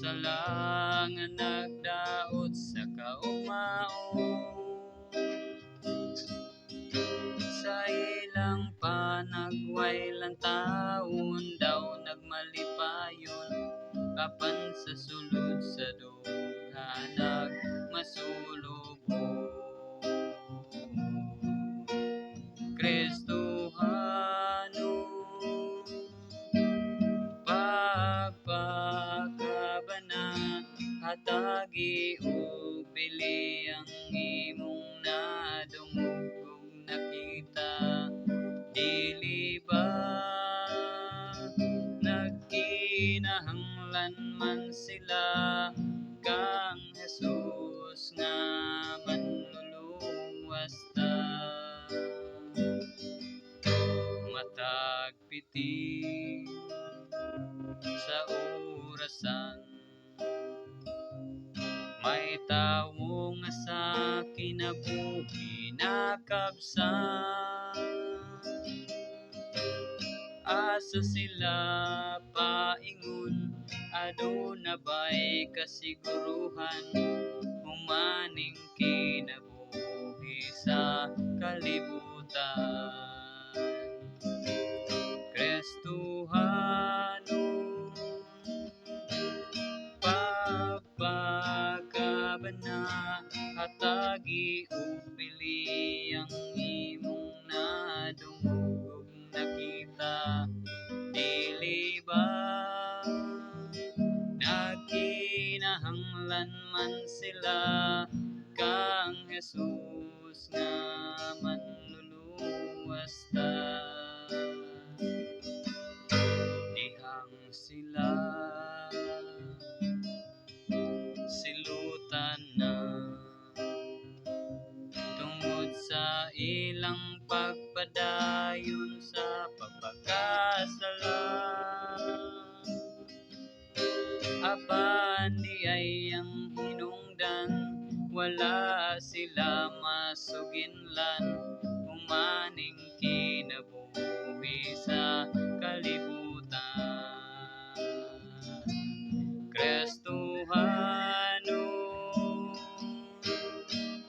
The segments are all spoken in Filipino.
sala nga nagdaot sa kaugmaon. Sa ilang panagwaylan taon daw nagmalipayon, apan sa sulod sa dugha nagmasulubong. Kristohano, pagpakabana, hatagi o pili ang imong nadungog ug nakita. Dili ba nagkinahanglan man sila kang Jesus nga manluluwas ta? Matag piti sa orasan, may tawo nga sa kinabuhi nakabsan. Asa sila paingon, aduna ba'y kasiguruhan, humaning kinabuhi sa kalibutan. Kristohano, pagpakabana, hatagi o pili ang imong nadungog ug nakita. Dili ba nagkinahanglan man sila kang Jesus nga manluluwas ta? Dihang sila silutan na tungod sa ilang pagpadayon sa pagpakasala. Apan di ay ang hinungdan, wala sila masuginlan, humaning kinabuhi sa kalibutan. Kristohano,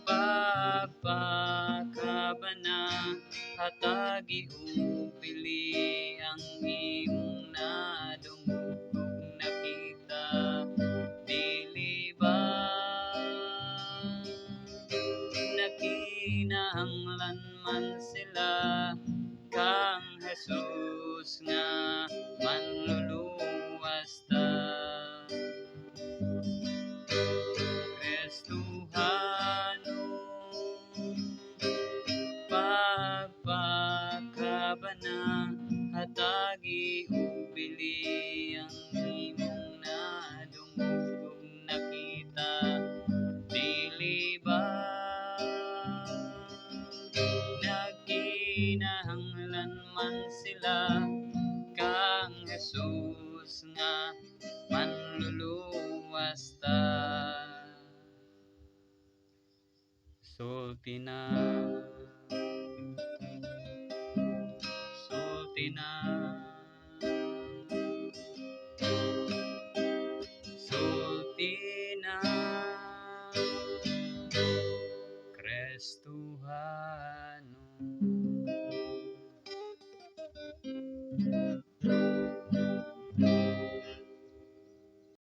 pagpakabana, hatagi o pili ang imong nadungog ug nakita. Dili ba nagkinahanglan man sila kang Jesus nga manluluwas ta? Kristohano, pagpakabana, hatagi o pili ang imong nadungog ug nakita. Dili ba nagkinahanglan man sila kang Jesus nga manluluwas ta? Sulti na, sulti na, sulti na, Kristohano.